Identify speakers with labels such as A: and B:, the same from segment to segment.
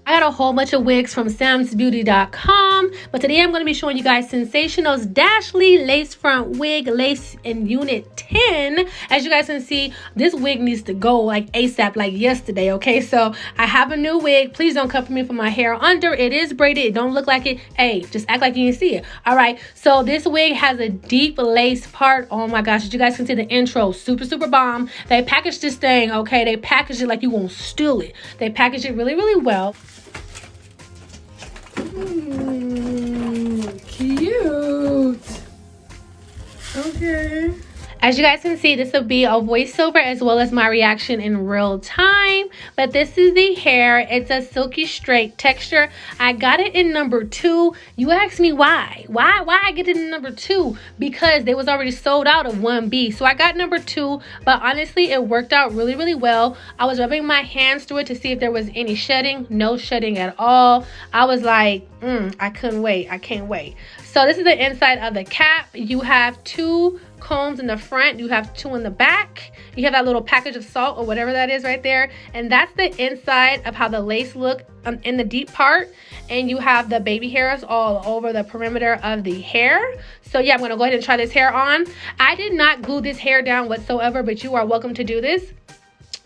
A: I got a whole bunch of wigs from samsbeauty.com, but today I'm going to be showing you guys Sensationnel's Dashley lace front wig, lace in unit 10. As you guys can see, this wig needs to go like ASAP, like yesterday, okay? So I have a new wig. Please don't cover me for my hair under. It is braided. It don't look like it. Hey, just act like you didn't see it. All right, so this wig has a deep lace part. Oh my gosh, as you guys can see the intro, super bomb. They packaged this thing, okay? They packaged it like you won't steal it. They packaged it really well.
B: Cute. Okay.
A: As you guys can see, this will be a voiceover as well as my reaction in real time. But this is the hair. It's a silky straight texture. I got it in number 2. You asked me why. Why I get it in number 2? Because they was already sold out of 1B. So I got number 2. But honestly, it worked out really well. I was rubbing my hands through it to see if there was any shedding. No shedding at all. I was like, I couldn't wait. I can't wait. So this is the inside of the cap. You have 2 combs in the front, you have 2 in the back, you have that little package of salt or whatever that is right there, and that's the inside of how the lace look in the deep part. And you have the baby hairs all over the perimeter of the hair. So yeah, I'm gonna go ahead and try this hair on. I did not glue this hair down whatsoever, but you are welcome to do this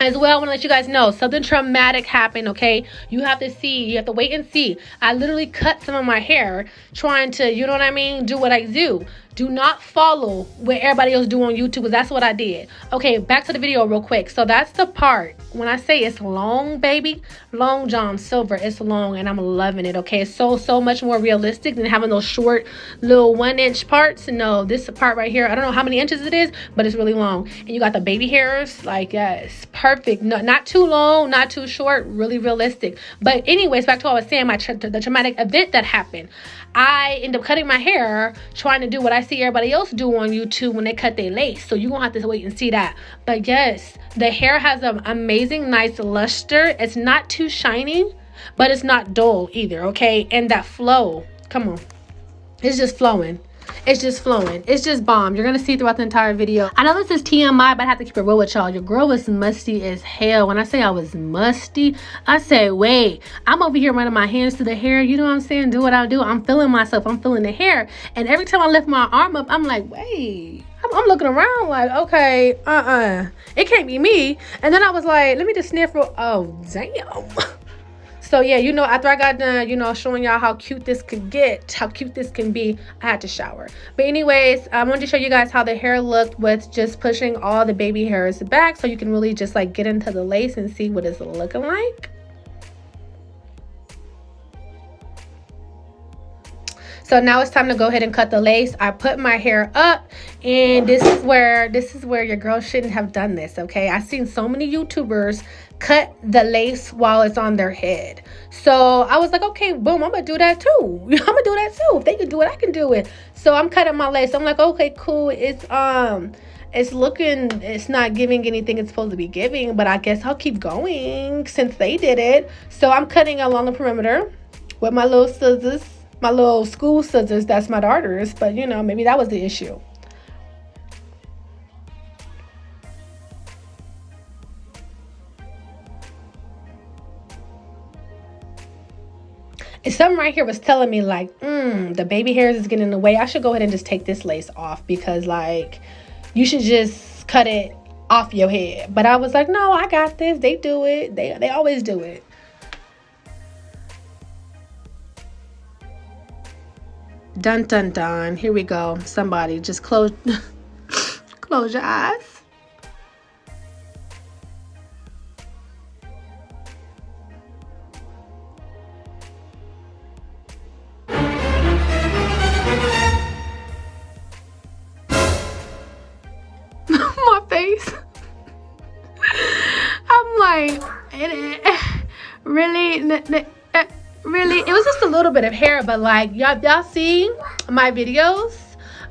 A: as well. I want to let you guys know something traumatic happened, okay? You have to wait and see. I literally cut some of my hair trying to, you know what I mean, do what I do. Do not follow what everybody else do on YouTube, because that's what I did. Okay, back to the video real quick. So that's the part. When I say it's long, baby, long John Silver, it's long, and I'm loving it, okay? It's so much more realistic than having those short little 1-inch parts. No, this part right here, I don't know how many inches it is, but it's really long. And you got the baby hairs, like, yes, perfect. No, not too long, not too short, really realistic. But anyways, back to what I was saying, the traumatic event that happened. I end up cutting my hair trying to do what I see everybody else do on YouTube when they cut their lace. So you're going to have to wait and see that. But yes, the hair has an amazing, nice luster. It's not too shiny, but it's not dull either, okay? And that flow, come on. It's just flowing. It's just flowing. It's just bomb. You're going to see throughout the entire video. I know this is TMI, but I have to keep it real with y'all. Your girl was musty as hell. When I say I was musty, I say, wait, I'm over here running my hands through the hair. You know what I'm saying? Do what I do. I'm feeling myself. I'm feeling the hair. And every time I lift my arm up, I'm like, wait. I'm looking around like, okay, it can't be me. And then I was like, let me just sniff. Oh, damn. So yeah, you know, after I got done, you know, showing y'all how cute this could get, how cute this can be, I had to shower. But anyways, I wanted to show you guys how the hair looked with just pushing all the baby hairs back, so you can really just like get into the lace and see what it's looking like. So now it's time to go ahead and cut the lace. I put my hair up, and this is where your girl shouldn't have done this, okay? I've seen so many YouTubers cut the lace while it's on their head. So I was like, okay, boom, I'm gonna do that too. I'm gonna do that too. If they can do it, I can do it. So I'm cutting my lace. I'm like, okay, cool. It's not giving anything it's supposed to be giving, but I guess I'll keep going since they did it. So I'm cutting along the perimeter with my little scissors. My little school scissors, that's my daughter's, but you know, maybe that was the issue. And something right here was telling me like, the baby hairs is getting in the way. I should go ahead and just take this lace off, because like, you should just cut it off your head. But I was like, no, I got this. They do it. They always do it. Dun dun dun. Here we go. Somebody just close close your eyes. My face. I'm like, really? Really, it was just a little bit of hair, but like y'all see my videos,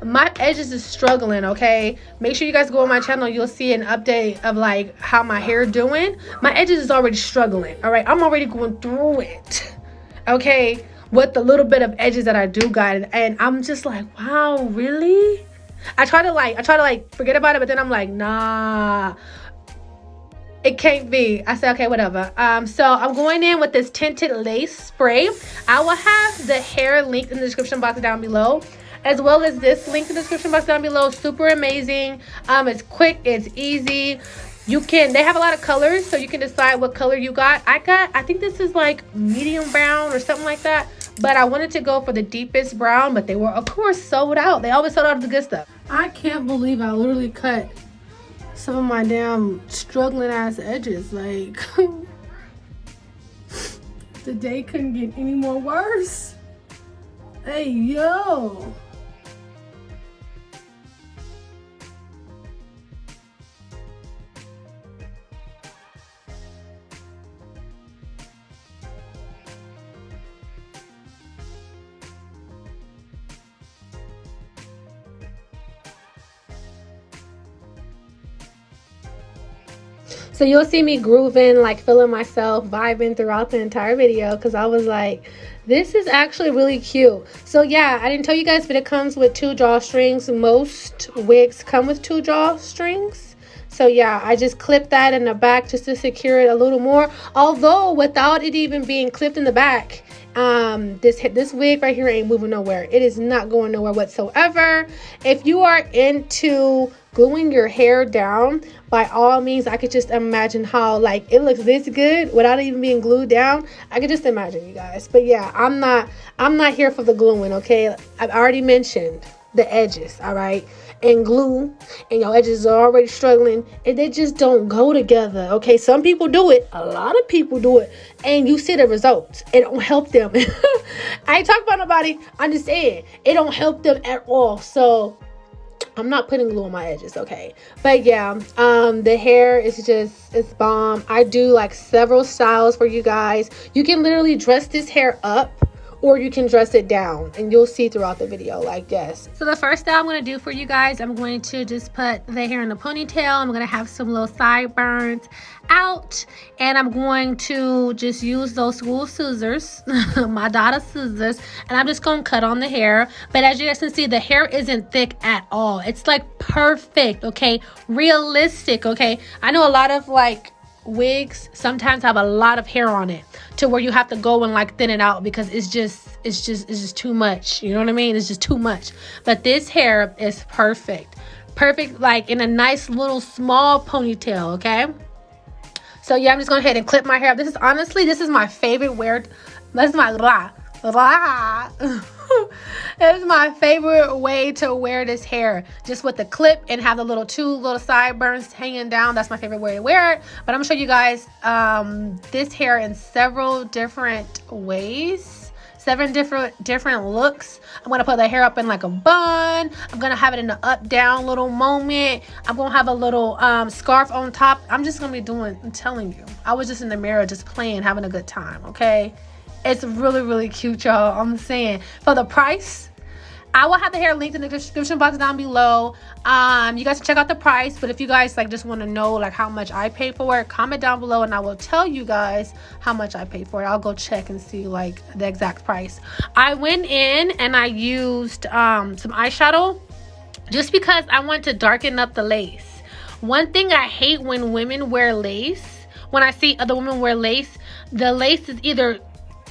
A: my edges is struggling, okay? Make sure you guys go on my channel. You'll see an update of like how my hair doing. My edges is already struggling, all right? I'm already going through it, okay, with the little bit of edges that I do got. And I'm just like, wow, really? I try to like forget about it, but then I'm like, nah. It can't be. I said, okay, whatever. So I'm going in with this tinted lace spray. I will have the hair linked in the description box down below, as well as this link in the description box down below. Super amazing. It's quick, it's easy. They have a lot of colors, so you can decide what color you got. I think this is like medium brown or something like that, but I wanted to go for the deepest brown, but they were of course sold out. They always sold out of the good stuff. I can't believe I literally cut some of my damn struggling ass edges. Like, the day couldn't get any more worse. Hey, yo. So you'll see me grooving, like feeling myself, vibing throughout the entire video, because I was like, this is actually really cute. So yeah, I didn't tell you guys, but it comes with 2 drawstrings. Most wigs come with 2 drawstrings. So yeah, I just clipped that in the back just to secure it a little more. Although without it even being clipped in the back, this wig right here ain't moving nowhere. It is not going nowhere whatsoever. If you are into gluing your hair down, by all means, I could just imagine how like it looks this good without even being glued down. I could just imagine, you guys. But yeah, I'm not here for the gluing, okay? I've already mentioned the edges, all right? And glue, and your edges are already struggling, and they just don't go together, okay? Some people do it, a lot of people do it, and you see the results. It don't help them. I ain't talking about nobody, I'm just saying it don't help them at all. So I'm not putting glue on my edges, okay? But yeah, the hair is just, it's bomb. I do like several styles for you guys. You can literally dress this hair up, or you can dress it down, and you'll see throughout the video, like, yes. So the first style I'm going to do for you guys, I'm going to just put the hair in a ponytail. I'm going to have some little sideburns out, and I'm going to just use those school scissors, my daughter's scissors, and I'm just going to cut on the hair. But as you guys can see, the hair isn't thick at all. It's like perfect, okay? Realistic, okay? I know a lot of like wigs sometimes have a lot of hair on it to where you have to go and like thin it out because it's just too much, you know what I mean? It's just too much. But this hair is perfect, like in a nice little small ponytail, okay? So yeah, I'm just going ahead and clip my hair. This is my favorite wear. This is my it is my favorite way to wear this hair, just with the clip and have the 2 little sideburns hanging down. That's my favorite way to wear it. But I'm gonna show you guys this hair in several different ways, 7 different looks. I'm gonna put the hair up in like a bun. I'm gonna have it in an up down little moment. I'm gonna have a little scarf on top. I'm telling you, I was just in the mirror just playing, having a good time, okay? It's really, really cute, y'all. I'm saying, for the price, I will have the hair linked in the description box down below. You guys can check out the price, but if you guys like just want to know like how much I paid for it, comment down below and I will tell you guys how much I paid for it. I'll go check and see like the exact price. I went in and I used some eyeshadow just because I want to darken up the lace. One thing I hate when women wear lace, when I see other women wear lace, the lace is either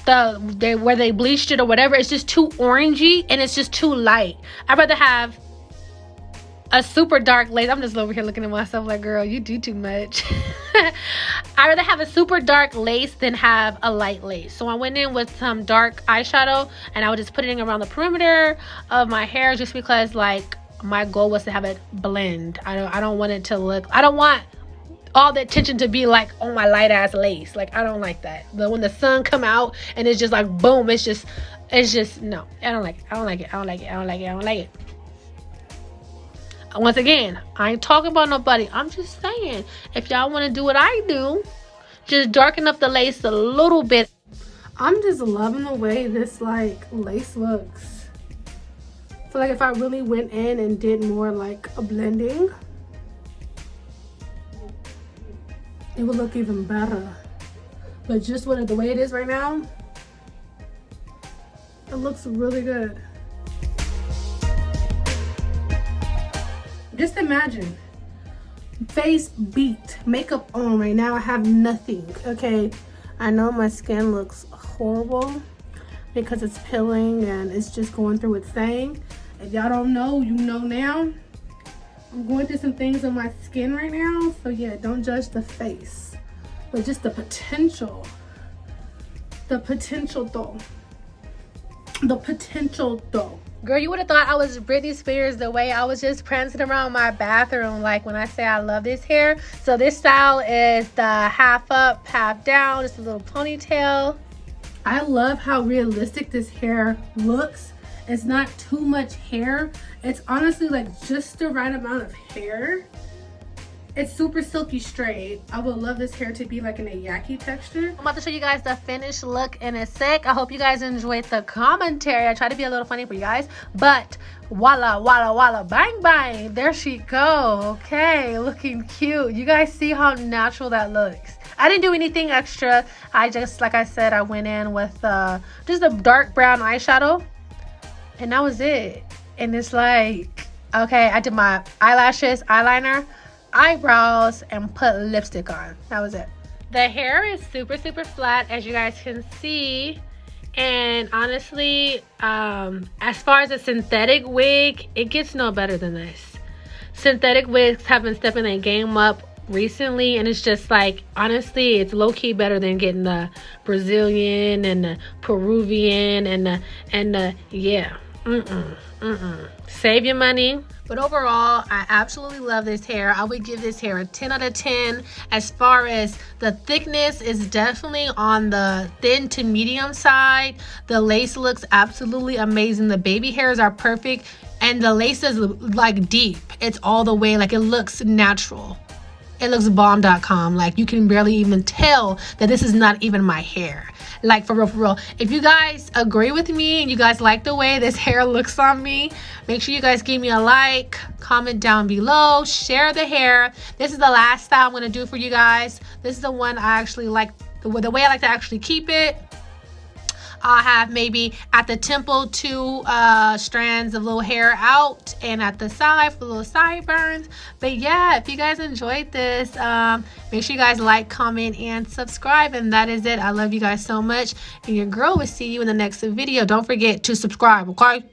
A: where they bleached it or whatever, it's just too orangey and it's just too light. I'd rather have a super dark lace. I'm just over here looking at myself like, girl, you do too much. I'd rather have a super dark lace than have a light lace. So I went in with some dark eyeshadow and I would just put it in around the perimeter of my hair just because like my goal was to have it blend. I don't want it to look, I don't want all the attention to be like on my light ass lace. Like I don't like that. But when the sun come out and it's just like boom, it's just no, I don't like it. Once again, I ain't talking about nobody. I'm just saying, if y'all want to do what I do, just darken up the lace a little bit. I'm just loving the way this like lace looks. So like if I really went in and did more like a blending, it would look even better. But just the way it is right now, it looks really good. Just imagine face beat, makeup on right now. I have nothing, okay? I know my skin looks horrible because it's peeling and it's just going through its thing. If y'all don't know, you know now. I'm going through some things on my skin right now, so yeah, don't judge the face, but just the potential. The potential though. The potential though. Girl, you would have thought I was Britney Spears the way I was just prancing around my bathroom, like when I say I love this hair. So this style is the half up, half down. It's a little ponytail. I love how realistic this hair looks. It's not too much hair. It's honestly like just the right amount of hair. It's super silky straight. I would love this hair to be like in a yaki texture. I'm about to show you guys the finished look in a sec. I hope you guys enjoyed the commentary. I try to be a little funny for you guys, but voila, voila, voila, bang, bang. There she go. Okay, looking cute. You guys see how natural that looks. I didn't do anything extra. I just, like I said, I went in with just a dark brown eyeshadow, and that was it. And it's like, okay, I did my eyelashes, eyeliner, eyebrows, and put lipstick on. That was it. The hair is super flat, as you guys can see, and honestly, as far as a synthetic wig, it gets no better than this. Synthetic wigs have been stepping their game up recently, and it's just like, honestly, it's low-key better than getting the Brazilian and the Peruvian and the yeah. Save your money. But overall, I absolutely love this hair. I would give this hair a 10 out of 10. As far as the thickness, is definitely on the thin to medium side. The lace looks absolutely amazing. The baby hairs are perfect, and the lace is like deep. It's all the way, like it looks natural. It looks bomb.com. Like you can barely even tell that this is not even my hair. Like for real. If you guys agree with me and you guys like the way this hair looks on me, make sure you guys give me a like, comment down below, share the hair. This is the last style I'm going to do for you guys. This is the one I actually like, the way I like to actually keep it. I'll have maybe at the temple 2 strands of little hair out, and at the side for little sideburns. But yeah, if you guys enjoyed this, make sure you guys like, comment, and subscribe. And that is it. I love you guys so much, and your girl will see you in the next video. Don't forget to subscribe, okay?